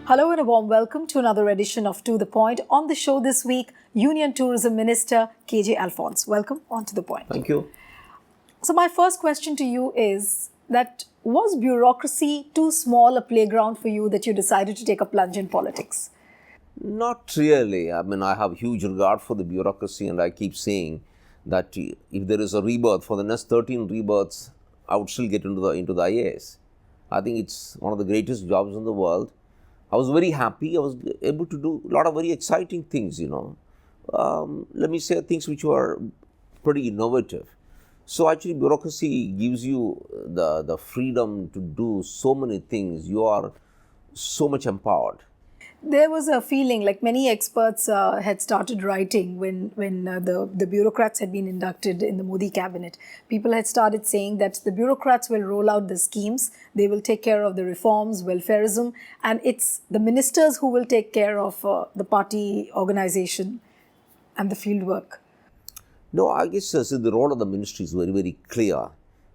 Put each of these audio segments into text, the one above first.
Hello and a warm welcome to another edition of To The Point. On the show this week, Union Tourism Minister KJ Alphons. Welcome on To The Point. Thank you. So my first question to you is that was bureaucracy too small a playground for you that you decided to take a plunge in politics? Not really. I mean, I have huge regard for the bureaucracy, and I keep saying that if there is a rebirth, for the next 13 rebirths, I would still get into the IAS. I think it's one of the greatest jobs in the world. I was very happy. I was able to do a lot of very exciting things, Let me say things which were pretty innovative. So actually, bureaucracy gives you the freedom to do so many things. You are so much empowered. There was a feeling, like many experts had started writing when the bureaucrats had been inducted in the Modi cabinet. People had started saying that the bureaucrats will roll out the schemes, they will take care of the reforms, welfareism, and it's the ministers who will take care of the party organization and the field work. No, I guess the role of the ministry is very, very clear.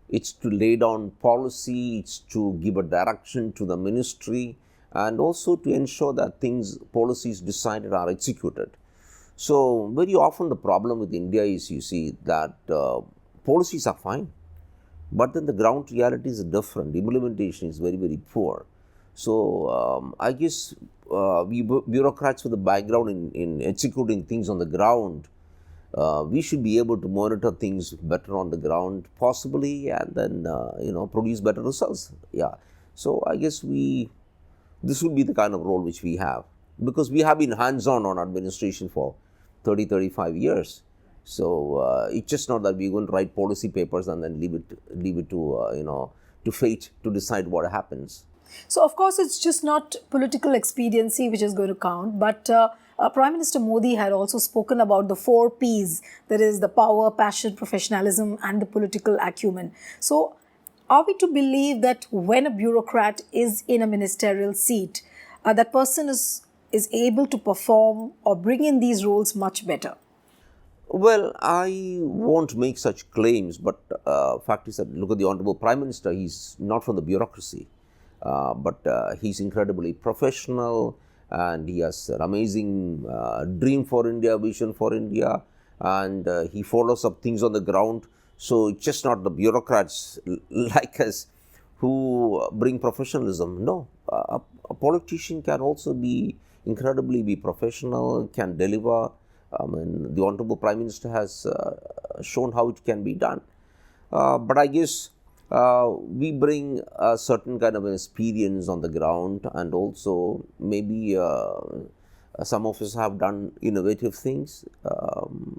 It's to lay down policy, it's to give a direction to the ministry, and also to ensure that policies decided are executed. So, very often the problem with India is, you see, that policies are fine, but then the ground reality is different. Implementation is very, very poor. So, I guess we bureaucrats with a background in executing things on the ground, we should be able to monitor things better on the ground, possibly, and then, produce better results. Yeah. So, I guess this would be the kind of role which we have, because we have been hands-on on administration for 30, 35 years. So it's just not that we're going to write policy papers and then leave it to fate to decide what happens. So of course it's just not political expediency which is going to count, but Prime Minister Modi had also spoken about the 4 Ps, that is the power, passion, professionalism and the political acumen. So are we to believe that when a bureaucrat is in a ministerial seat, that person is able to perform or bring in these roles much better? Well, I won't make such claims, but fact is that look at the Honorable Prime Minister. He's not from the bureaucracy, but he's incredibly professional, and he has an amazing dream for India, vision for India, and he follows up things on the ground. So it's just not the bureaucrats like us who bring professionalism. No, a politician can also be incredibly professional, can deliver. I mean, the Honorable Prime Minister has shown how it can be done. But I guess we bring a certain kind of an experience on the ground, and also maybe some of us have done innovative things.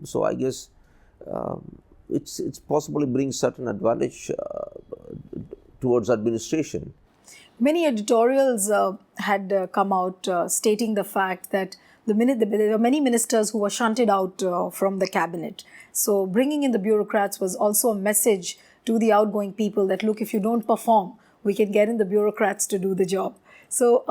So I guess it's possibly brings certain advantage towards administration. Many editorials had come out stating the fact that there were many ministers who were shunted out from the cabinet. So bringing in the bureaucrats was also a message to the outgoing people that, look, if you don't perform, we can get in the bureaucrats to do the job. So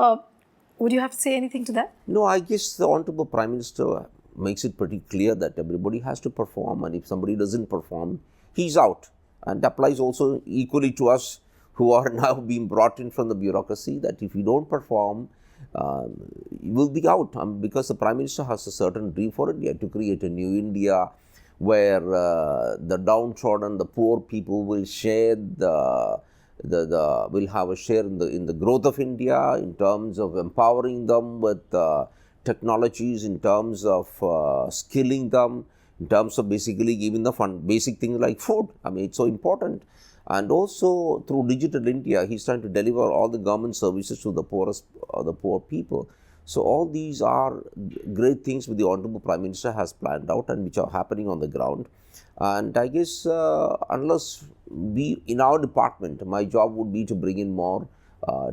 would you have to say anything to that? No, I guess the Honorable Prime Minister makes it pretty clear that everybody has to perform, and if somebody doesn't perform, he's out. And that applies also equally to us who are now being brought in from the bureaucracy, that if you don't perform, you will be out. Because the Prime Minister has a certain dream for India, to create a new India where the downtrodden, the poor people will share will have a share in the growth of India, in terms of empowering them with technologies, in terms of skilling them, in terms of basically giving the basic things like food. I mean, it's so important. And also through Digital India, he's trying to deliver all the government services to the poor people. So all these are great things which the Honorable Prime Minister has planned out and which are happening on the ground. And I guess unless in our department, my job would be to bring in more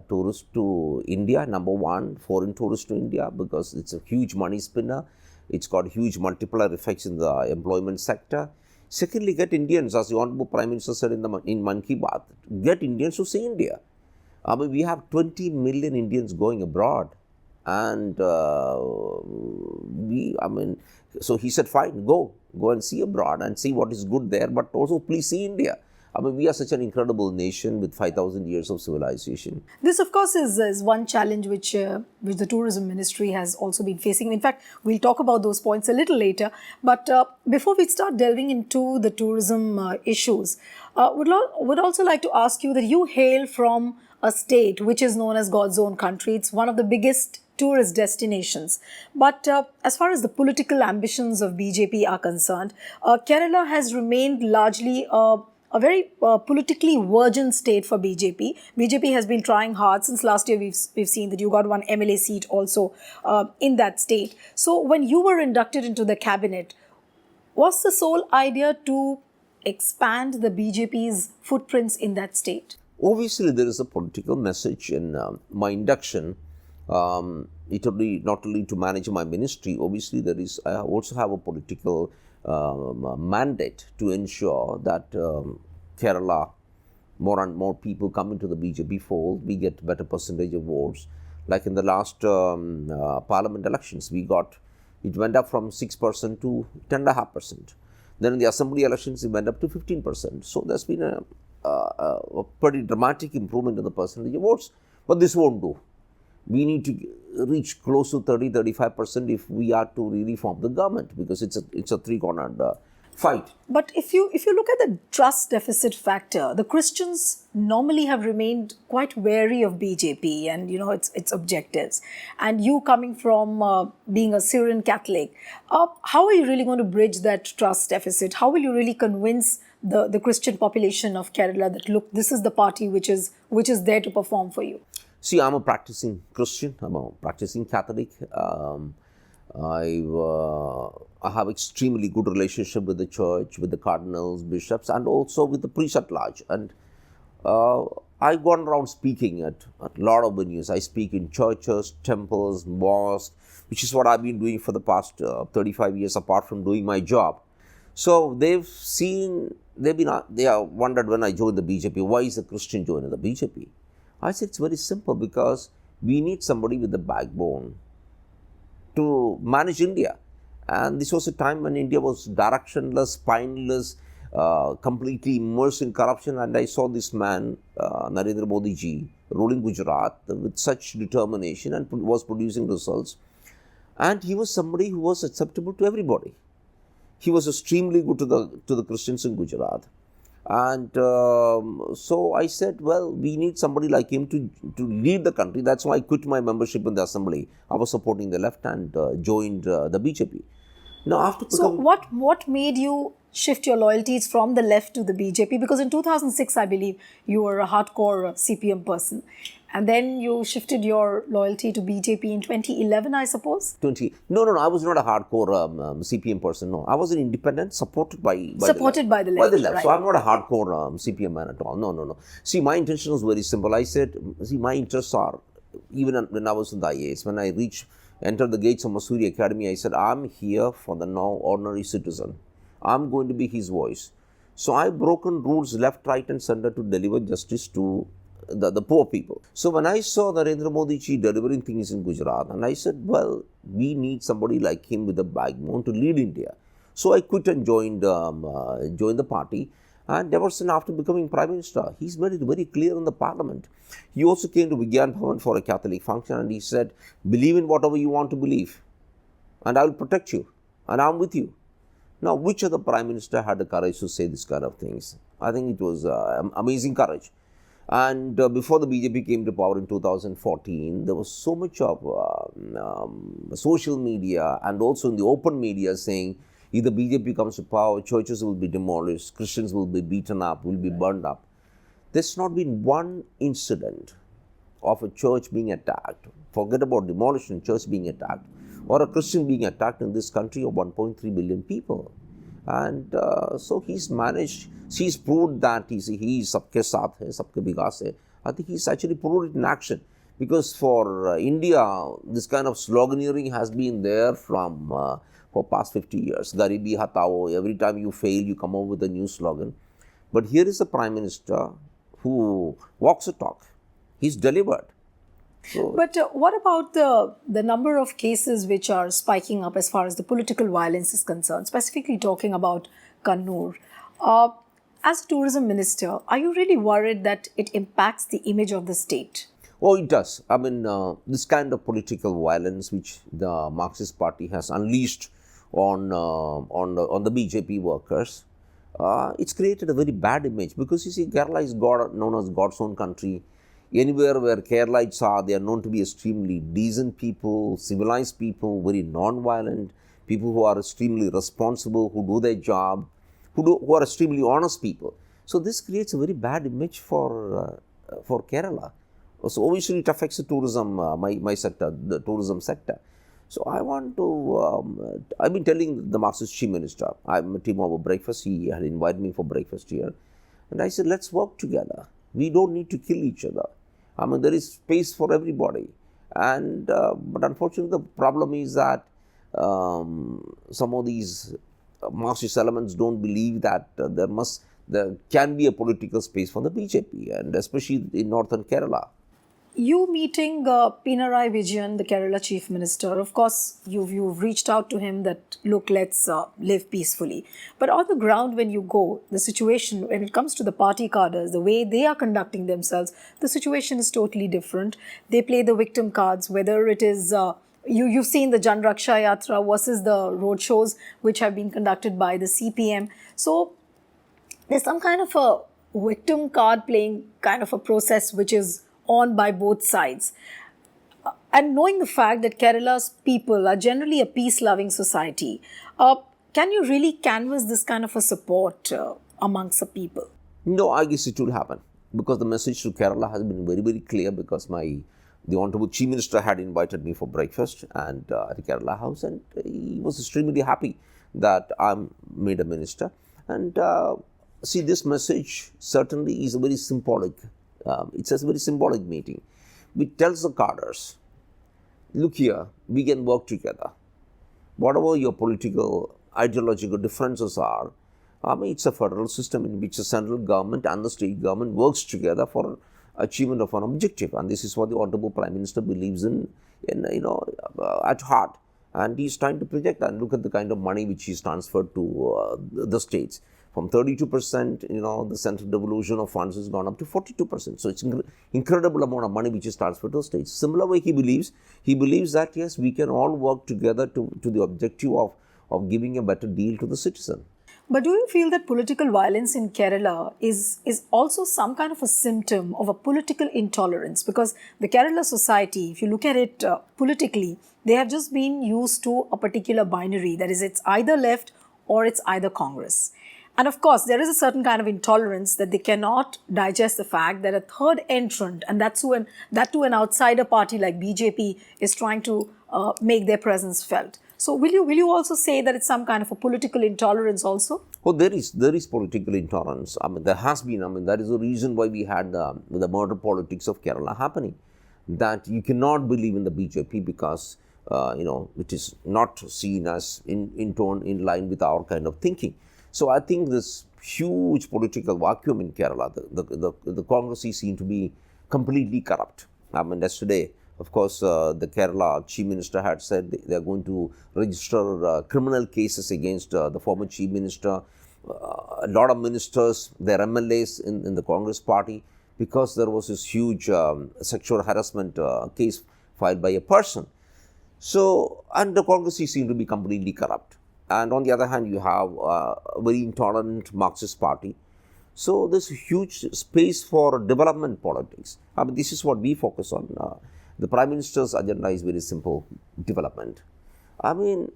tourists to India. Number one, foreign tourists to India, because it's a huge money spinner. It's got huge multiplier effects in the employment sector. Secondly, get Indians, as the Honorable Prime Minister said in Man Ki Baat, get Indians to see India. I mean, we have 20 million Indians going abroad. And so he said, fine, go and see abroad and see what is good there, but also please see India. I mean, we are such an incredible nation with 5,000 years of civilization. This, of course, is one challenge which the Tourism Ministry has also been facing. In fact, we'll talk about those points a little later. But before we start delving into the tourism issues, would also like to ask you that you hail from a state which is known as God's own country. It's one of the biggest tourist destinations. But as far as the political ambitions of BJP are concerned, Kerala has remained largely a very politically virgin state for BJP. BJP has been trying hard since last year. We've seen that you got one MLA seat also in that state. So when you were inducted into the cabinet, was the sole idea to expand the BJP's footprints in that state? Obviously, there is a political message in my induction. It only not only to manage my ministry. Obviously, I also have a political mandate to ensure that Kerala, more and more people come into the BJP fold. We get better percentage of votes. Like in the last parliament elections, it went up from 6% to 10.5%. Then in the assembly elections, it went up to 15%. So there's been a pretty dramatic improvement in the percentage of votes. But this won't do. We need to reach close to 30-35% if we are to really form the government, because it's a three-cornered fight. But if you look at the trust deficit factor, the Christians normally have remained quite wary of BJP and its objectives. And you coming from being a Syrian Catholic, how are you really going to bridge that trust deficit? How will you really convince the Christian population of Kerala that, look, this is the party which is there to perform for you? See, I'm a practicing Christian. I'm a practicing Catholic. I have extremely good relationship with the church, with the cardinals, bishops, and also with the priests at large. And I've gone around speaking at a lot of venues. I speak in churches, temples, mosques, which is what I've been doing for the past 35 years, apart from doing my job. So they have wondered when I joined the BJP, why is a Christian joining the BJP? I said it's very simple, because we need somebody with the backbone to manage India. And this was a time when India was directionless, spineless, completely immersed in corruption. And I saw this man, Narendra Modi ji, ruling Gujarat with such determination and was producing results. And he was somebody who was acceptable to everybody. He was extremely good to the Christians in Gujarat. And so I said, well, we need somebody like him to lead the country. That's why I quit my membership in the assembly. I was supporting the left and joined the BJP. Now, so what made you shift your loyalties from the left to the BJP? Because in 2006, I believe, you were a hardcore CPM person. And then you shifted your loyalty to BJP in 2011, I suppose? No, I was not a hardcore CPM person, no. I was an independent, supported by the left. By the left, right. So I'm not a hardcore CPM man at all. No. See, my intention was very simple. I said, my interests are, even when I was in the IAS, when I entered the gates of Masuri Academy, I said, I'm here for the now ordinary citizen. I'm going to be his voice. So I've broken rules left, right and center to deliver justice to the poor people. So when I saw Narendra Modi ji delivering things in Gujarat, and I said, well, we need somebody like him with a backbone to lead India. So I quit and joined the party. And ever since, after becoming Prime Minister, he's made it very clear in the Parliament. He also came to Vigyan Bhavan for a Catholic function, and he said, believe in whatever you want to believe, and I will protect you, and I'm with you. Now, which other Prime Minister had the courage to say this kind of things? I think it was amazing courage. And before the BJP came to power in 2014, there was so much of social media and also in the open media saying, if the BJP comes to power, churches will be demolished, Christians will be beaten up, will be burned up. There's not been one incident of a church being attacked, forget about demolition, church being attacked, or a Christian being attacked in this country of 1.3 billion people. And so he's proved that he's sabke saath hai, sabke vikas hai. I think he's actually proved it in action. Because for India, this kind of sloganeering has been there for past 50 years. Garibi hatao, every time you fail, you come up with a new slogan. But here is a Prime Minister who walks the talk. He's delivered. So, but what about the number of cases which are spiking up as far as the political violence is concerned, specifically talking about Kannur? As a tourism minister, are you really worried that it impacts the image of the state? Oh, it does. I mean, this kind of political violence which the Marxist Party has unleashed on the BJP workers, it's created a very bad image, because you see, Kerala is known as God's own country. Anywhere where Keralites are, they are known to be extremely decent people, civilized people, very non-violent, people who are extremely responsible, who do their job, who are extremely honest people. So this creates a very bad image for Kerala. So obviously it affects the tourism, my sector, the tourism sector. So I want to, I've been telling the Marxist Chief Minister, I'm a team over breakfast, he had invited me for breakfast here. And I said, let's work together. We don't need to kill each other. I mean, there is space for everybody. And, but unfortunately the problem is that some of these Marxist elements don't believe that there can be a political space for the BJP, and especially in northern Kerala. You meeting Pinarayi Vijayan, the Kerala Chief Minister, of course, you've reached out to him that, look, let's live peacefully. But on the ground, when you go, the situation, when it comes to the party cadres, the way they are conducting themselves, the situation is totally different. They play the victim cards, whether it is... You've seen the Jan Raksha Yatra versus the road shows which have been conducted by the CPM. So there's some kind of a victim card playing kind of a process which is on by both sides. And knowing the fact that Kerala's people are generally a peace-loving society, can you really canvass this kind of a support amongst the people? No, I guess it will happen, because the message to Kerala has been very, very clear, because the Honorable Chief Minister had invited me for breakfast and at the Kerala House, and he was extremely happy that I'm made a minister. And see, this message certainly is a very symbolic. It's a very symbolic meeting, which tells the cadres, look here, we can work together. Whatever your political, ideological differences are, I mean, it's a federal system in which the central government and the state government works together for achievement of an objective, and this is what the Honorable Prime Minister believes in at heart. And he's trying to project, and look at the kind of money which he's transferred to the states. From 32%, the central devolution of funds has gone up to 42%. So it's incredible amount of money which is transferred to the states. Similar way, he believes that yes, we can all work together to the objective of giving a better deal to the citizen. But do you feel that political violence in Kerala is also some kind of a symptom of a political intolerance? Because the Kerala society, if you look at it politically, they have just been used to a particular binary. That is, it's either left or it's either Congress. And of course, there is a certain kind of intolerance that they cannot digest the fact that a third entrant, and that to an outsider party like BJP, is trying to make their presence felt. So will you also say that it's some kind of a political intolerance also? Oh, there is political intolerance. I mean, there has been. I mean, that is the reason why we had the murder politics of Kerala happening. That you cannot believe in the BJP because it is not seen as in tone in line with our kind of thinking. So I think this huge political vacuum in Kerala, the Congress is seen to be completely corrupt. I mean, yesterday, of course, the Kerala Chief Minister had said they are going to register criminal cases against the former Chief Minister, a lot of ministers, their MLAs in the Congress party, because there was this huge sexual harassment case filed by a person. So, and the Congress is seen to be completely corrupt. And on the other hand, you have a very intolerant Marxist party. So there's a huge space for development politics. I mean, this is what we focus on. The Prime Minister's agenda is very simple: development. I mean,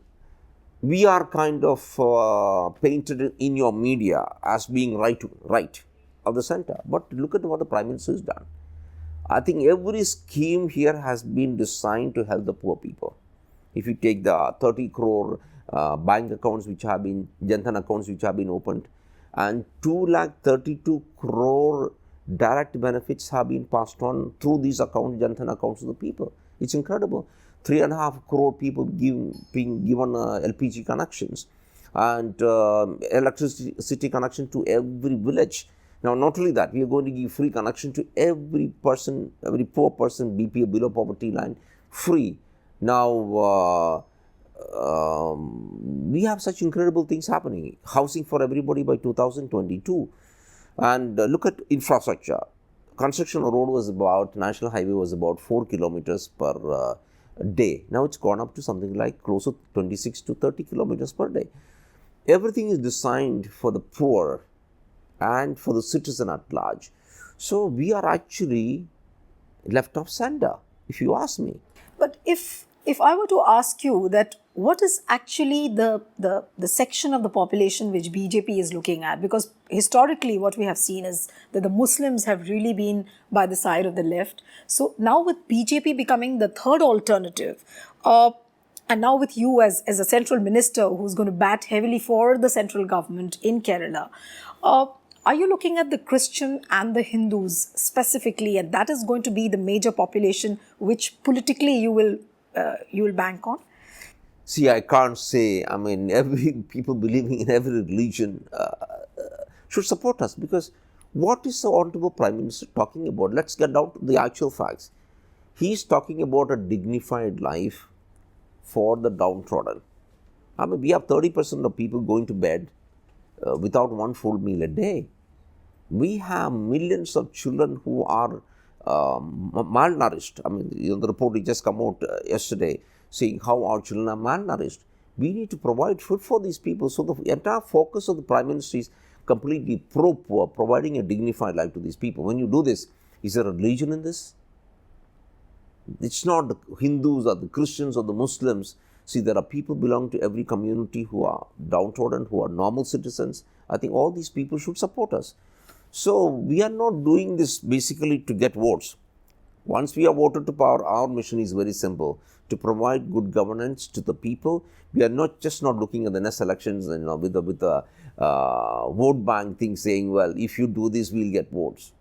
we are kind of painted in your media as being right of the center. But look at what the Prime Minister has done. I think every scheme here has been designed to help the poor people. If you take the 30 crore bank accounts which have been, Jan-Dhan accounts which have been opened, and 232 crore direct benefits have been passed on through these accounts, Jan-Dhan accounts to the people. It's incredible. 3.5 crore people being given LPG connections and electricity connection to every village. Now, not only that, we are going to give free connection to every person, every poor person, BPO below poverty line, free. Now, we have such incredible things happening. Housing for everybody by 2022. And look at infrastructure. Construction of road was about, national highway was about 4 kilometers per day. Now it's gone up to something like close to 26 to 30 kilometers per day. Everything is designed for the poor and for the citizen at large. So we are actually left of center, if you ask me. But if I were to ask you that what is actually the section of the population which BJP is looking at, because historically what we have seen is that the Muslims have really been by the side of the left. So now with BJP becoming the third alternative, and now with you as a central minister who's going to bat heavily for the central government in Kerala, are you looking at the Christian and the Hindus specifically, and that is going to be the major population which politically you will bank on? See, I can't say. I mean, every people believing in every religion should support us, because what is the Honorable Prime Minister talking about? Let's get down to the actual facts. He's talking about a dignified life for the downtrodden. I mean, we have 30% of people going to bed without one full meal a day. We have millions of children who are malnourished. I mean, the report just come out yesterday saying how our children are malnourished. We need to provide food for these people. So the entire focus of the Prime Minister is completely pro-poor, providing a dignified life to these people. When you do this, is there a religion in this? It's not the Hindus or the Christians or the Muslims. See, there are people belonging to every community who are downtrodden, who are normal citizens. I think all these people should support us. So we are not doing this basically to get votes. Once we are voted to power, our mission is very simple: to provide good governance to the people. We are not looking at the next elections and with a vote bank thing saying, well, if you do this, we'll get votes.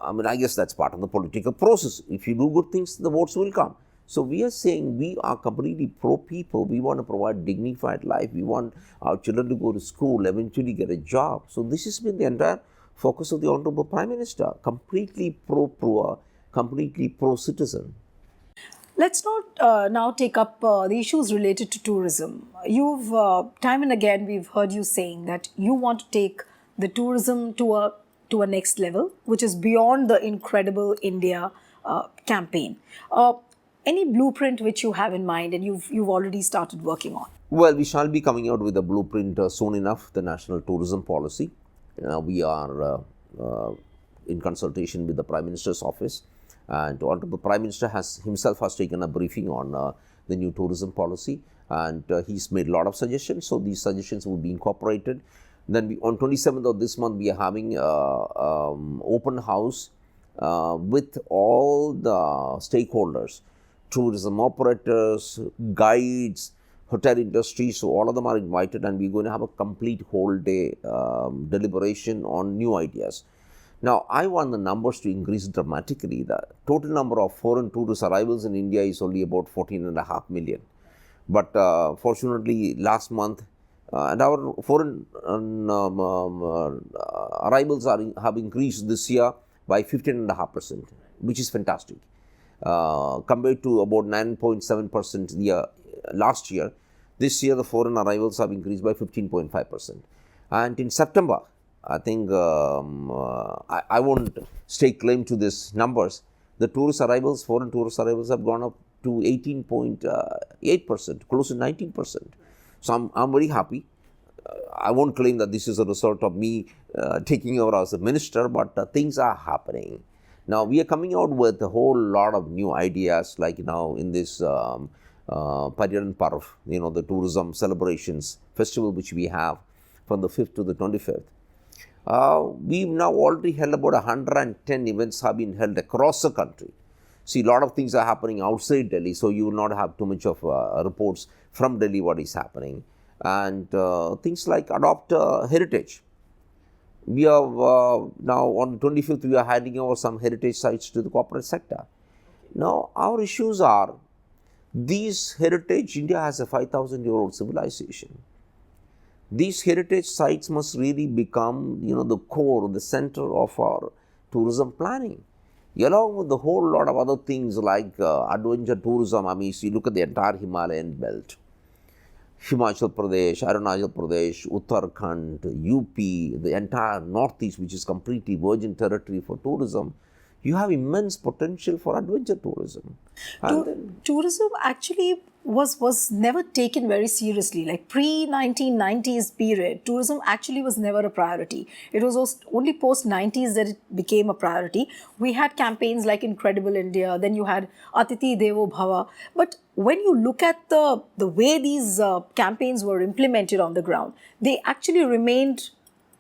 I mean, I guess that's part of the political process. If you do good things, the votes will come. So we are saying we are completely pro-people. We want to provide dignified life. We want our children to go to school, eventually get a job. So this has been the entire focus of the Honorable Prime Minister, completely pro-poor, completely pro-citizen. Let's not now take up the issues related to tourism. You've, time and again, we've heard you saying that you want to take the tourism to a next level, which is beyond the Incredible India campaign. Any blueprint which you have in mind and you've already started working on? Well, we shall be coming out with a blueprint soon enough, the National Tourism Policy. We are in consultation with the Prime Minister's office, and the Prime Minister himself has taken a briefing on the new tourism policy, and he's made a lot of suggestions. So these suggestions will be incorporated. Then on 27th of this month, we are having open house with all the stakeholders, tourism operators, guides, hotel industry. So all of them are invited, and we're going to have a complete whole day deliberation on new ideas. Now, I want the numbers to increase dramatically. The total number of foreign tourist arrivals in India is only about 14.5 million. But fortunately, last month, and our foreign arrivals have increased this year by 15.5%, which is fantastic. Compared to about 9.7% last year, this year the foreign arrivals have increased by 15.5%. And in September, I think I won't stake claim to these numbers. The foreign tourist arrivals have gone up to 18.8%, close to 19%. So I'm very happy. I won't claim that this is a result of me taking over as a minister, but things are happening. Now, we are coming out with a whole lot of new ideas, like now in this Paryadan Parv, the tourism celebrations festival which we have from the 5th to the 25th. We've now already held about 110 events have been held across the country. See, a lot of things are happening outside Delhi, so you will not have too much of reports from Delhi what is happening. And things like adopt heritage. We have now on the 25th, we are handing over some heritage sites to the corporate sector. Now, our issues are, these heritage, India has a 5,000-year-old civilization. These heritage sites must really become, the core, the center of our tourism planning, along with the whole lot of other things like adventure tourism. I mean, if you look at the entire Himalayan belt, Himachal Pradesh, Arunachal Pradesh, Uttarakhand, UP, the entire Northeast, which is completely virgin territory for tourism, you have immense potential for adventure tourism. Tourism actually was never taken very seriously. Like pre-1990s period, tourism actually was never a priority. It was only post-90s that it became a priority. We had campaigns like Incredible India, then you had Atiti Devo Bhava. But when you look at the way these campaigns were implemented on the ground, they actually remained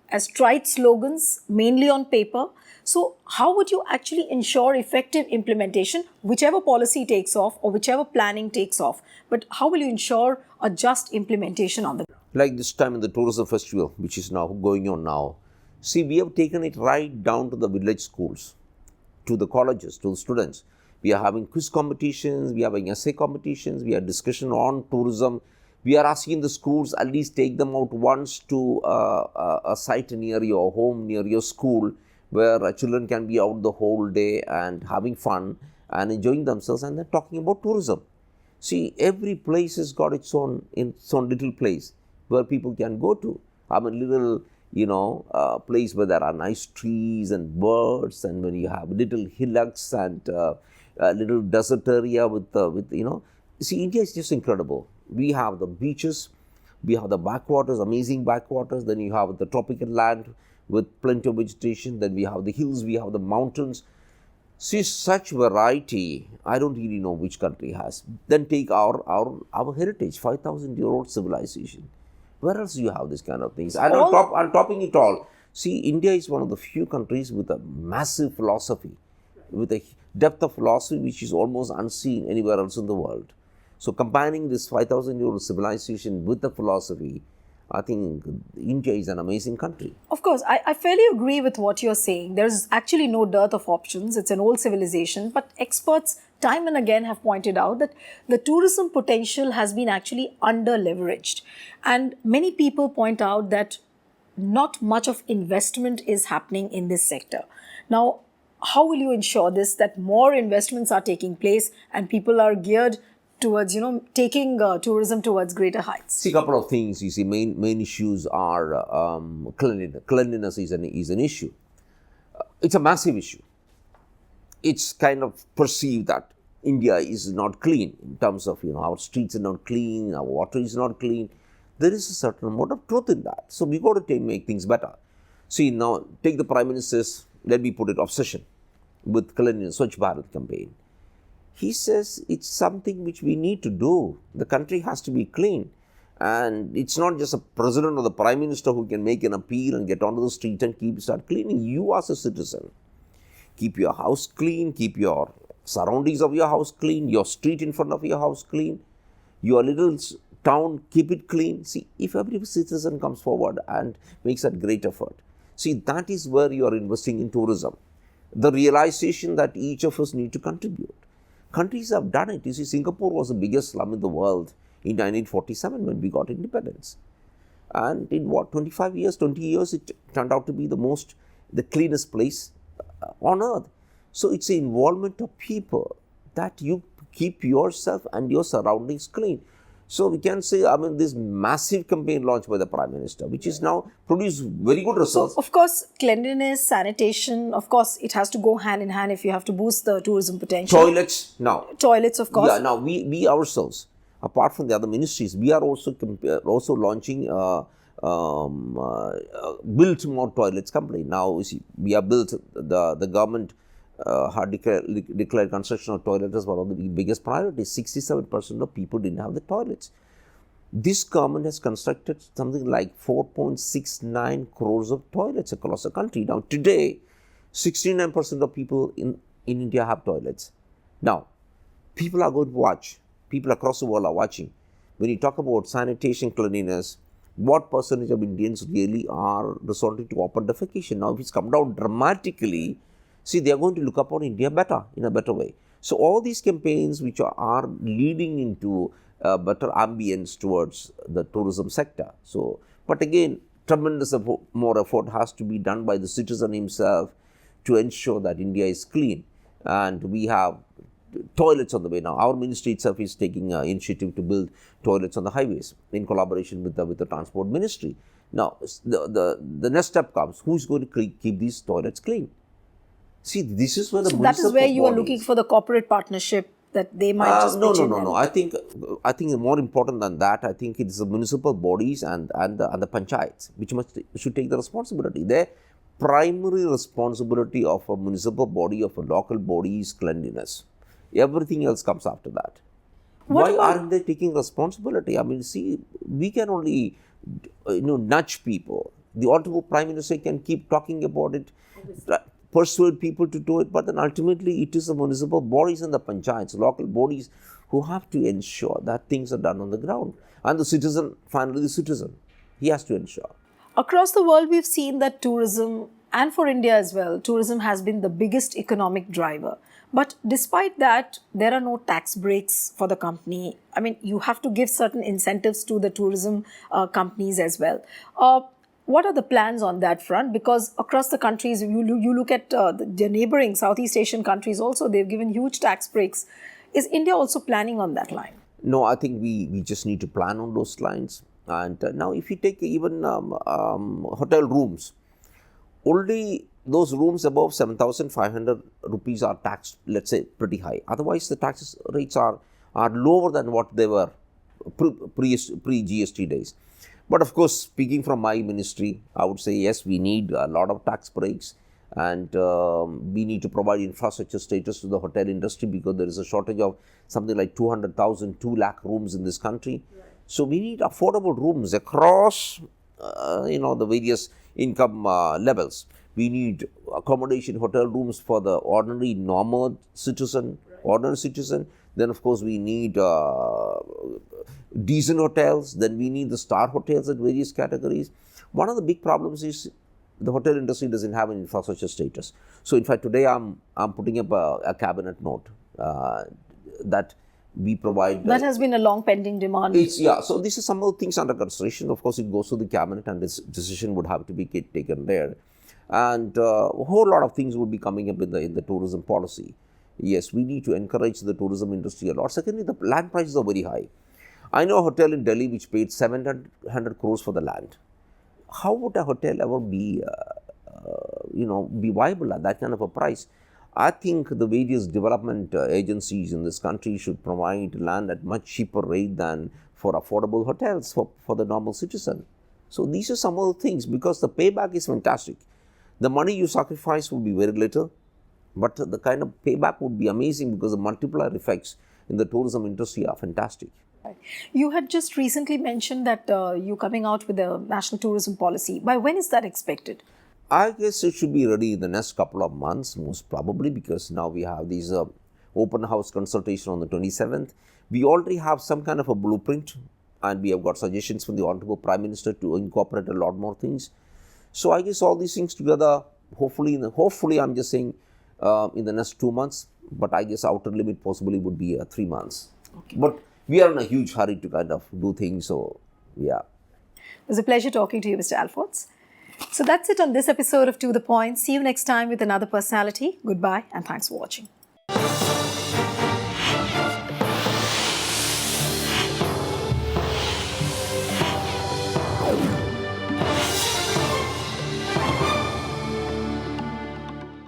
as trite slogans, mainly on paper. So how would you actually ensure effective implementation, whichever policy takes off or whichever planning takes off? But how will you ensure a just implementation on the ground? Like this time in the tourism festival, which is now going on now, see, we have taken it right down to the village schools, to the colleges, to the students. We are having quiz competitions, we are having essay competitions, we are discussion on tourism. We are asking the schools at least take them out once to a site near your home, near your school, where children can be out the whole day and having fun and enjoying themselves, and then talking about tourism. See, every place has got its own little place where people can go to. I mean, little, place where there are nice trees and birds, and when you have little hillocks and a little desert area with. See, India is just incredible. We have the beaches, we have the backwaters, amazing backwaters, then you have the tropical land with plenty of vegetation, then we have the hills, we have the mountains. See, such variety, I don't really know which country has. Then take our heritage, 5,000-year-old civilization. Where else do you have this kind of things? And on topping it all, see, India is one of the few countries with a massive philosophy, with a depth of philosophy which is almost unseen anywhere else in the world. So combining this 5,000-year-old civilization with the philosophy, I think India is an amazing country. Of course, I fairly agree with what you're saying. There's actually no dearth of options. It's an old civilization. But experts time and again have pointed out that the tourism potential has been actually under-leveraged. And many people point out that not much of investment is happening in this sector. Now, how will you ensure this, that more investments are taking place and people are geared towards, taking tourism towards greater heights? See, a couple of things. You see, main issues are cleanliness. Cleanliness is an issue. It's a massive issue. It's kind of perceived that India is not clean in terms of, our streets are not clean, our water is not clean. There is a certain amount of truth in that. So we got to make things better. See, now take the Prime Minister's, let me put it, obsession with cleanliness, Swachh Bharat campaign. He says it's something which we need to do. The country has to be clean. And it's not just a president or the prime minister who can make an appeal and get onto the street and start cleaning. You as a citizen, keep your house clean, keep your surroundings of your house clean, your street in front of your house clean, your little town, keep it clean. See, if every citizen comes forward and makes that great effort, see, that is where you are investing in tourism. The realization that each of us need to contribute. Countries have done it. You see, Singapore was the biggest slum in the world in 1947 when we got independence. And in 20 years, it turned out to be the cleanest place on earth. So it's the involvement of people that you keep yourself and your surroundings clean. So we can say, this massive campaign launched by the Prime Minister, which is now produced very good results. So, of course, cleanliness, sanitation, of course, it has to go hand in hand if you have to boost the tourism potential. Toilets, now. Toilets, of course. Yeah, now we ourselves, apart from the other ministries, we are also launching built more toilets company. Now, you see, we have built, the government had declared construction of toilets as one of the biggest priorities. 67% of people didn't have the toilets. This government has constructed something like 4.69 crores of toilets across the country. Now, today, 69% of people in India have toilets. Now, people are going to watch. People across the world are watching. When you talk about sanitation, cleanliness, what percentage of Indians really are resorting to open defecation? Now, if it's come down dramatically, see, they are going to look upon India in a better way. So, all these campaigns which are leading into better ambience towards the tourism sector. So, but again, tremendous more effort has to be done by the citizen himself to ensure that India is clean. And we have toilets on the way now. Our ministry itself is taking initiative to build toilets on the highways in collaboration with the transport ministry. Now, the next step comes, who is going to keep these toilets clean? See, this is where the that is where you are looking for the corporate partnership that they might just no. I think more important than that, I think it's the municipal bodies and the panchayats which should take the responsibility. Their primary responsibility of a municipal body, of a local body, is cleanliness. Everything else comes after that. Why aren't they taking responsibility? I mean, see, we can only nudge people. The Honorable Prime Minister can keep talking about it, persuade people to do it, but then ultimately it is the municipal bodies and the panchayats, local bodies, who have to ensure that things are done on the ground. And the citizen, finally the citizen, he has to ensure. Across the world, we've seen that tourism, and for India as well, tourism has been the biggest economic driver. But despite that, there are no tax breaks for the company. I mean, you have to give certain incentives to the tourism companies as well. What are the plans on that front? Because across the countries, you look at the neighboring Southeast Asian countries also, they've given huge tax breaks. Is India also planning on that line? No, I think we just need to plan on those lines. And now if you take even hotel rooms, only those rooms above 7,500 rupees are taxed, let's say, pretty high. Otherwise, the tax rates are lower than what they were pre-GST days. But of course, speaking from my ministry, I would say, yes, we need a lot of tax breaks, and we need to provide infrastructure status to the hotel industry, because there is a shortage of something like 200,000, 2 lakh rooms in this country. Right. So we need affordable rooms across, the various income levels. We need accommodation hotel rooms for the ordinary, normal citizen, Then, of course, we need decent hotels. Then we need the star hotels at various categories. One of the big problems is the hotel industry doesn't have an infrastructure status. So, in fact, today I'm putting up a cabinet note that we provide. That has been a long pending demand. So this is some of the things under consideration. Of course, it goes to the cabinet, and this decision would have to be taken there. And a whole lot of things would be coming up in the tourism policy. Yes, we need to encourage the tourism industry a lot. Secondly, the land prices are very high. I know a hotel in Delhi which paid 700 crores for the land. How would a hotel ever be viable at that kind of a price? I think the various development agencies in this country should provide land at much cheaper rate than for affordable hotels for the normal citizen. So these are some of the things, because the payback is fantastic. The money you sacrifice will be very little, but the kind of payback would be amazing, because the multiplier effects in the tourism industry are fantastic. You had just recently mentioned that you're coming out with a national tourism policy. By when is that expected? I guess it should be ready in the next couple of months, most probably, because now we have these open house consultation on the 27th. We already have some kind of a blueprint, and we have got suggestions from the Honorable Prime Minister to incorporate a lot more things. So I guess all these things together, hopefully I'm just saying in the next 2 months, but I guess outer limit possibly would be 3 months. Okay. But we are in a huge hurry to kind of do things, so yeah. It was a pleasure talking to you, Mr. Alphons. So that's it on this episode of To The Point. See you next time with another personality. Goodbye and thanks for watching.